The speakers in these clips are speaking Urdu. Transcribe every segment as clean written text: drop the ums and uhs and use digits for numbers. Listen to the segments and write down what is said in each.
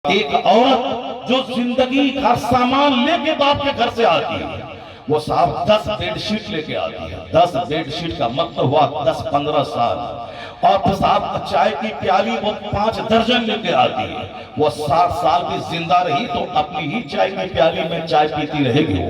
ایک عورت جو زندگی کا سامان لے کے باپ کے گھر سے آتی ہے، وہ صاحب 10 بیڈ شیٹ لے کے آتی ہے۔ 10 بیڈ شیٹ کا مطلب ہوا 10-15 سال۔ اور پھر صاحب چائے کی پیالی وہ 5 درجن لے کے آتی ہے۔ وہ 60 سال بھی زندہ رہی تو اپنی ہی چائے کی پیالی میں چائے پیتی رہے گی۔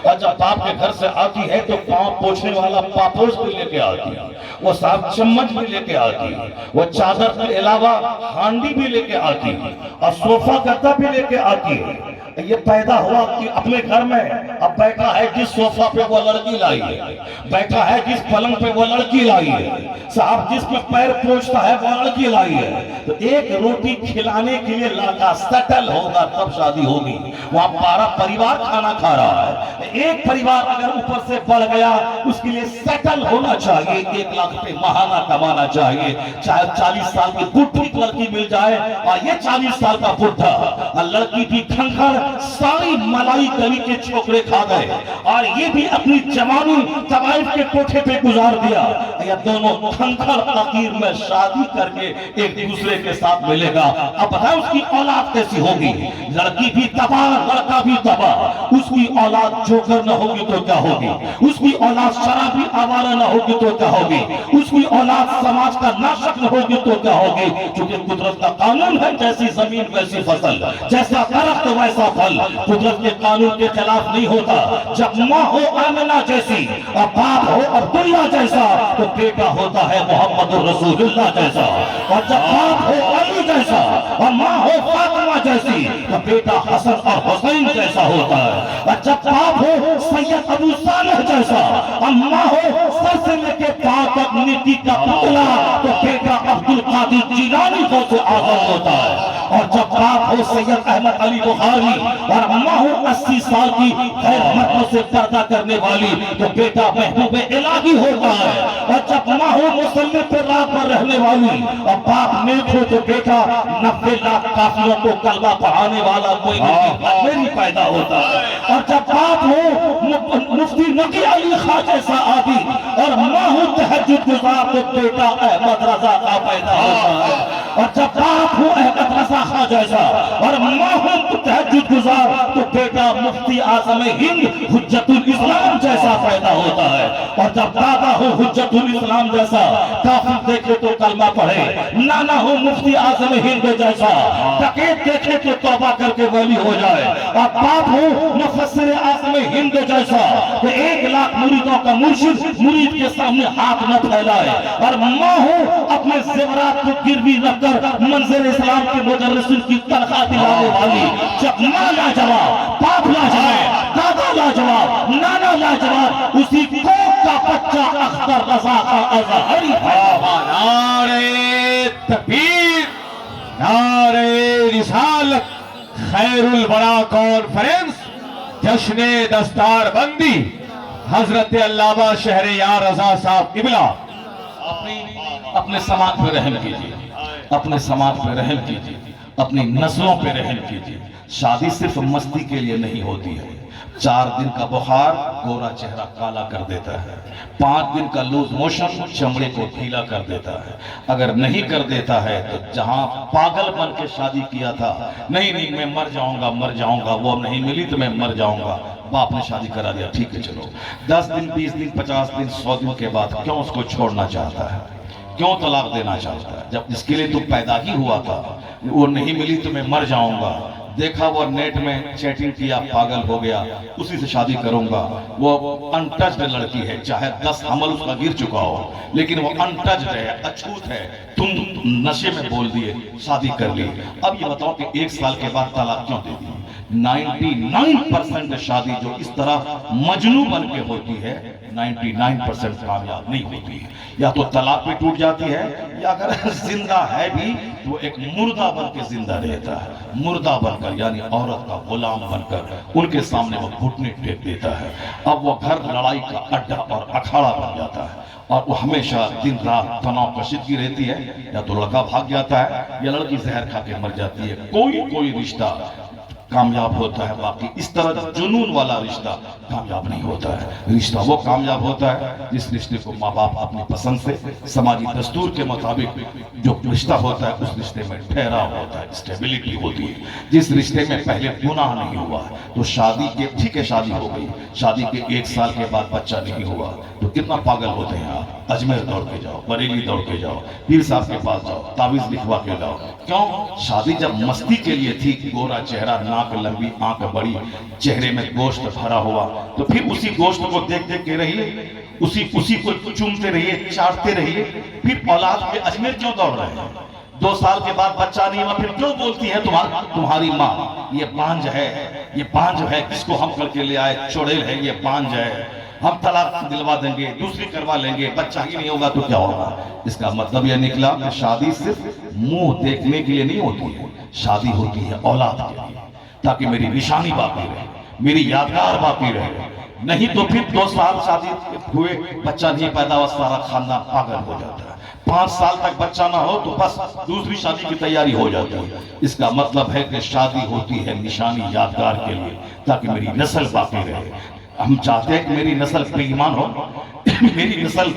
اور جب باپ کے گھر سے آتی ہے تو پاؤں پوچھنے والا پاپوش بھی لے کے آتی ہے، وہ صاحب چمچ بھی لے کے آتی ہے، وہ چادر کے علاوہ ہانڈی بھی لے کے آتی ہے، اور صوفہ گدا بھی لے کے آتی ہے۔ یہ پیدا ہوا کہ اپنے گھر میں اب بیٹھا ہے جس صوفہ پہ وہ لڑکی لائی ہے، بیٹھا ہے جس پلنگ پہ وہ لڑکی لائی ہے، صاحب جس میں پیر پوچھتا ہے وہ لڑکی لائی ہے۔ تو ایک روٹی کھلانے کے لیے لڑکا سیٹل ہوگا تب شادی ہوگی۔ وہاں 12 پریوار کھانا کھا رہا ہے، ایک پریوار اگر اوپر سے بڑھ گیا اس کے لیے سیٹل ہونا چاہیے، 1 لاکھ پہ ماہانہ کمانا چاہیے، چاہے 40 سال کی بڈھی لڑکی مل جائے اور یہ 40 سال کا بڈھا، لڑکی بھی کھنکھڑ ساری ملائی گلی کے چھوکرے کھا گئے، اور یہ بھی اپنی جوانی طوائف کے کوٹھے پہ گزار دیا۔ یہ دونوں کھنکھڑ فقیر میں شادی کر کے ایک دوسرے کے ساتھ ملے گا، اب بتائیں اس کی اولاد کیسی ہوگی؟ لڑکی بھی تباہ، لڑکا بھی تباہ۔ اس کی اولاد جوکر نہ ہوگی تو کیا ہوگی؟ اس کی اولاد شرابی آوارہ نہ ہوگی تو کیا ہوگی؟ اس کی اولاد سماج کا ناشک نہ ہوگی تو کیا ہوگی؟ کیونکہ قدرت کا قانون ہے، جیسی زمین ویسی فصل، جیسا درخت ویسا پھل۔ قدرت کے قانون کے خلاف نہیں ہوتا۔ جب ماں ہو آمنہ جیسی اور باپ ہو عبداللہ جیسا تو بیٹا ہوتا ہے محمد رسول اللہ جیسا، اور جب باپ ہو علی جیسا اور ماں ہو فاطمہ جیسی تو بیٹا حسن اور حسین جیسا ہوتا ہے، اور جب باپ ہو سید ابو صالح جیسا اور ماں ہو سر سے لے کے پاؤں تک مٹی کا پتلا تو بیٹا عبد القادر جیلانی سے اعظم ہوتا ہے، اور جب باپ ہو سید احمد علی بخاری اور ماں ہو 80 سال کی غیر مردوں سے پردہ کرنے والی تو بیٹا محبوب الہی ہوتا ہے، اور جب ماں ہو مصلی پہ رات پر رہنے والی اور باپ نیک ہو تو بیٹا 90 لاکھ کافروں کو کلمہ پڑھانے والا کوئی میری پیدا ہوتا ہے، اور جب باپ ہو مفتی نقی علی خان جیسا عابد اور ماں ہو تہجد گزار تو بیٹا احمد رضا کا پیدا ہوتا ہے، اور جب باپ ہو احمد رضا خان جیسا اور ماں ہو تہجد گزار تو بیٹا مفتی اعظم ہند حجت الاسلام جیسا پیدا ہوتا ہے، اور جب دادا ہو حجت الاسلام جیسا کافر دیکھے تو کلمہ پڑھے، نانا ہو مفتی اعظم ہند جیسا ڈکیت دیکھے تو توبہ کر کے ولی ہو جائے، اور باپ ہو مفسر اعظم ہند جیسا کہ 1 لاکھ مریدوں کا مرشد مرید کے سامنے ہاتھ نہ پھیلائے، اور ماں ہو اپنے زیورات کو گروی رکھ کر منظر اسلام کے مدرسین کی تنخواہ دلانے والی۔ جب ماں لاجواب، باپ لاجواب، دادا لاجواب، نانا لاجواب، اسی کوک کا بچہ اختر رضا کا اظہری ہے۔ نعرہ تکبیر، نعرہ رسالت، خیر الورا کانفرنس، جشن دستار بندی، حضرت علامہ شہر یا رضا صاحب قبلہ۔ اپنے سماج پہ رحم کیجیے، اپنے سماج پہ رحم کیجیے، اپنی نسلوں پہ رحم کیجیے۔ شادی صرف مستی کے لیے نہیں ہوتی ہے۔ 4 دن کا بخار گورا چہرہ کالا کر دیتا ہے، 5 دن کا لوز موشن چمڑے کو ڈھیلا کر دیتا ہے۔ اگر نہیں کر دیتا ہے تو جہاں پاگل بن کے شادی کیا تھا، نہیں میں مر جاؤں گا، وہ نہیں ملی تو میں مر جاؤں گا، باپ نے شادی کرا دیا، ٹھیک ہے چلو 10 دن 20 دن 50 دن 100 دن کے بعد کیوں اس کو چھوڑنا چاہتا ہے؟ کیوں طلاق دینا چاہتا ہے؟ جب جس کے لیے تو پیدا ہی ہوا تھا، وہ نہیں ملی تو میں مر جاؤں گا، دیکھا وہ نیٹ میں چیٹنگ کیا، پاگل ہو گیا، اسی سے شادی کروں گا۔ وہ انٹچڈ لڑکی ہے، چاہے 10 حمل اس کا گر چکا ہو، لیکن وہ انٹچڈ ہے، اچھوت ہے، تم نشے میں بول دیے شادی کر لی۔ اب یہ بتاؤ کہ 1 سال کے بعد طلاق کیوں دے دی؟ 99% شادی جو اس طرح مجنون بن کے ہوتی ہے 99% کامیاب نہیں ہوتی ہے، یا تو طلاق بھی ٹوٹ جاتی ہے، یا اگر زندہ ہے بھی تو وہ ایک مردہ بن کے زندہ رہتا ہے، مردہ بن کر، یعنی عورت کا غلام بن کر ان کے سامنے وہ گھٹنے ٹیک دیتا ہے۔ اب وہ گھر لڑائی کا اڈا اور اکھاڑا بن جاتا ہے، اور وہ ہمیشہ دن رات تناؤ کشیدگی رہتی ہے، یا تو لڑکا بھاگ جاتا ہے یا لڑکی زہر کھا کے مر جاتی ہے۔ کوئی رشتہ کامیاب ہوتا ہے، باقی اس طرح جنون والا رشتہ کامیاب نہیں ہوتا ہے۔ رشتہ وہ کامیاب ہوتا ہے جس رشتے کو ماں باپ اپنی پسند سے سماجی دستور کے مطابق جو رشتہ ہوتا ہے اس رشتے میں ٹھہراؤ ہوتا ہے، اسٹیبلٹی ہوتی ہے۔ جس رشتے میں پہلے گناہ نہیں ہوا تو شادی کے ٹھیک ہے شادی ہو گئی، شادی کے 1 سال کے بعد بچہ نہیں ہوا تو کتنا پاگل ہوتے ہیں آپ۔ اجمیر دوڑ کے جاؤ، بریلی دوڑ کے جاؤ، پیر صاحب کے پاس جاؤ، تعویذ لکھوا کے لاؤ۔ کیوں؟ شادی جب مستی کے لیے تھی، گورا چہرہ، ناک لمبی، آنکھ بڑی، چہرے میں گوشت بھرا ہوا، تو پھر اسی گوشت کو دیکھ دیکھ کے رہیے، اسی کو چومتے رہیے، چاٹتے رہیے، پھر اولاد کے اجمیر کیوں دوڑ رہے ہیں؟ 2 سال کے بعد بچہ نہیں ہوا، پھر کیوں بولتی ہے تمہاری ماں یہ بانج ہے، کس کو ہم کر کے لے آئے، چوڑیل ہے، یہ بانج ہے، ہم طلاق دلوا دیں گے، دوسری کروا لیں گے، بچہ ہی نہیں ہوگا تو کیا ہوگا؟ اس کا مطلب یہ نکلا کہ شادی صرف منہ دیکھنے کے لیے نہیں ہوتی ہے، شادی ہوتی ہے اولاد کے لیے، تاکہ میری نشانی باقی رہے، میری یادگار باقی رہے۔ نہیں تو پھر 2 سال شادی ہوئے، بچہ نہیں پیدا ہوا، سارا خاندان پاگل ہو جاتا ہے۔ 5 سال تک بچہ نہ ہو تو بس دوسری شادی کی تیاری ہو جاتی ہے۔ اس کا مطلب ہے کہ شادی ہوتی ہے نشانی یادگار کے لیے، تاکہ میری نسل باقی رہے۔ ہم چاہتے ہیں کہ میری نسل بے ایمان ہو، میری نسل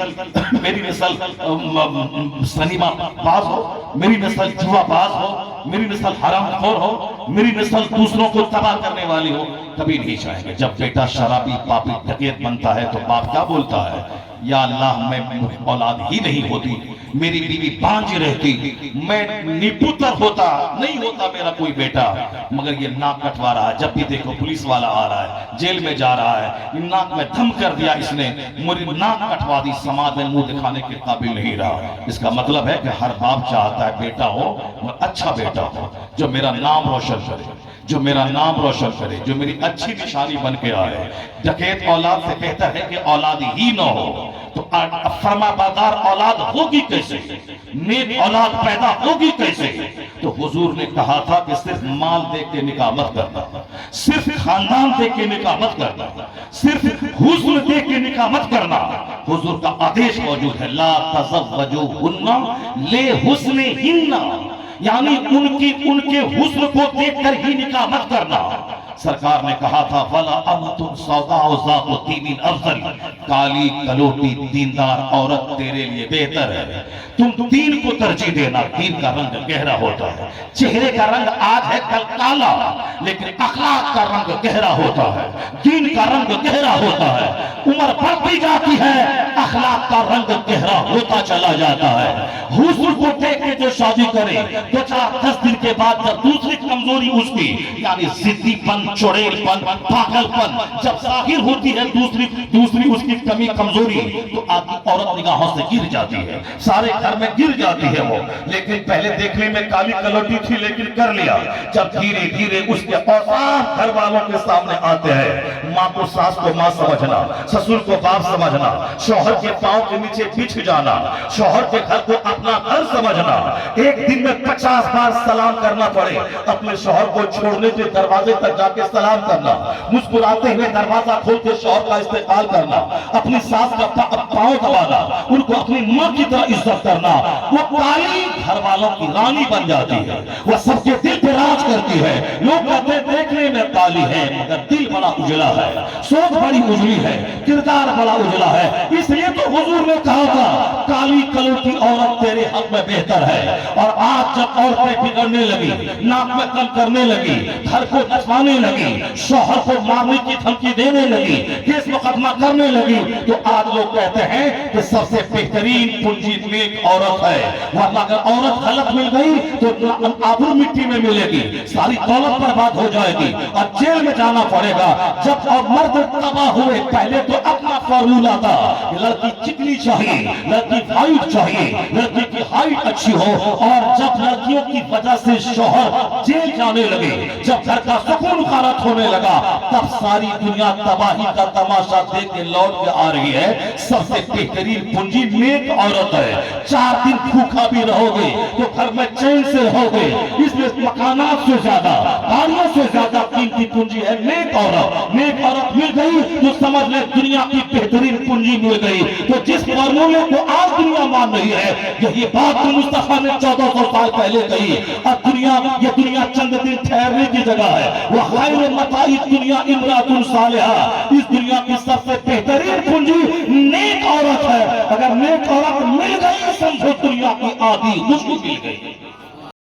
سنیما باز ہو، میری نسل جوا باز ہو، میری نسل حرام خور ہو، میری نسل دوسروں کو تباہ کرنے والی ہو، کبھی نہیں چاہیں گے۔ جب بیٹا شرابی پاپی ڈکیت بنتا ہے تو باپ کیا بولتا ہے؟ یا اللہ میں اولاد ہی نہیں ہوتی، میری بیوی بانج رہتی، میں نپوتر ہوتا، نہیں ہوتا میرا کوئی بیٹا، مگر یہ ناک کٹوا رہا ہے، جب بھی دیکھو پولیس والا آ رہا ہے، جیل میں جا رہا ہے، ناک میں دھم کر دیا اس نے، میری ناک کٹوا دی، سماج میں منہ دکھانے کے قابل نہیں رہا۔ اس کا مطلب ہے کہ ہر باپ چاہتا ہے بیٹا ہو، اچھا بیٹا ہو، جو میرا نام روشن کرے، جو میرا نام روشن کرے، جو میری اچھی نشانی بن کے آئے۔ ڈکیت اولاد سے بہتر ہے کہ اولاد ہی نہ ہو، تو فرما بردار اولاد ہوگی کیسے؟ نیک اولاد پیدا ہوگی کیسے؟ تو حضور نے کہا تھا کہ صرف مال دیکھ کے نکاح مت کرنا، صرف خاندان دیکھ کے نکاح مت کرنا، صرف حسن دیکھ کے نکاح مت کرنا۔ حضور کا آدیش موجود ہے، لا تزوجوہن لحسنہن، یعنی ان کے حسن کو دیکھ کر ہی نکاح مت کرنا۔ سرکار نے کہا تھا وَلَا أَمَّةٌ صَوْدَاءُ ذَاتُ دِینٍ أَفْضَلُ، کالی کلوٹی دیندار عورت تیرے لیے بہتر ہے۔ تم دین کو ترجیح دینا، دین کا رنگ گہرا ہوتا ہے، چہرے کا رنگ آج ہے کل کالا، لیکن اخلاق کا رنگ گہرا ہوتا ہے، دین کا رنگ گہرا ہوتا ہے، عمر بڑھتی جاتی ہے، اخلاق کا رنگ گہرا ہوتا چلا جاتا ہے۔ حسن کو دیکھ کے جو شادی کرے، 2-4-10 دن کے بعد جب دوسری کمزوری اس کی، یعنی ضدی پن، چڑیل پن، پاگل پن جب ظاہر ہوتی ہے، دوسری اس کی کمی کمزوری، تو آدمی عورت نگاہوں سے گر جاتی ہے، سارے گھر میں گر جاتی ہے وہ۔ لیکن پہلے دیکھنے میں کالی کلوٹی تھی، لیکن کر لیا۔ جب دھیرے دھیرے اس کے اوصاف گھر والوں کے سامنے آتے ہیں، ماں کو ساس کو ماں سمجھنا، سسر کو باپ سمجھنا، شوہر کے پاؤں کے نیچے بچھ جانا، شوہر کے گھر کو اپنا گھر سمجھنا، ایک دن میں 50 بار سلام کرنا پڑے، اپنے شوہر کو چھوڑنے کے دروازے تک جا کے سلام کرنا، مسکراتے ہوئے دروازہ کھول کے شوہر کا استقبال کرنا، اپنی ساس کا پاؤں دبانا، ان کو اپنی ماں کی طرح عزت کرنا۔ وہ کالی گھر والوں کی رانی بن جاتی ہے، وہ سب کے دل پہ راج کرتی ہے۔ لوگ کہتے ہیں دیکھنے میں کالی ہے مگر دل بڑا اجلا ہے، سوچ بڑی اجلی ہے، کردار بڑا اجلا ہے۔ اس لیے تو حضور نے کہا تھا کالی کلوٹی عورت تیرے حق میں بہتر ہے۔ اور آج جب عورتیں بگڑنے لگی، ناک میں کم کرنے لگی، گھر کو نچوانے لگی، شوہر کو مارنے کی دھمکی دینے لگی، کیس مقدمہ کرنے لگی، تو آج لوگ کہتے ہیں کہ سب سے بہترین پنجی نیک عورت ہے۔ ورنہ اگر عورت غلط مل گئی تو آبرو مٹی میں ملے گی، ساری دولت برباد ہو جائے گی اور جیل میں جانا پڑے گا۔ جب مرد تباہ ہوئے، پہلے تو اپنا فارمولہ تھا، لڑکی چکنی چاہیے، لڑکی وائٹ چاہیے، لڑکی کی ہائٹ اچھی ہو۔ اور جب لڑکیوں کی وجہ سے شوہر جیل جانے لگے، جب گھر کا سکون غارت ہونے لگا، تب ساری دنیا تباہی کا تماشا دیکھ کے لوٹ کے آ رہی ہے۔ سب سے بہترین پنجی نیک عورت ہے۔ 4 دن بھوکا بھی رہو گے تو گھر میں چین سے رہو گے۔ اس میں مکانات سے زیادہ، گاڑیوں سے زیادہ قیمتی پنجی ہے نیک عورت۔ نیک عورت مل گئی تو سمجھ لے دنیا کی بہترین پنجی مل گئی۔ تو جس فارمولے کو آج دنیا مان رہی ہے، یہی بات تو مصطفیٰ نے 1400 سال پہلے کہی، اور دنیا یہ دنیا چند دن ٹھہرنے کی جگہ ہے. وہ خیر متاع الدنیا امرأۃ صالحہ، اس دنیا کی سب سے بہترین کنجی نیک عورت ہے. اگر نیک عورت مل گئی سمجھو دنیا کی آدھی خوشبو مل گئی.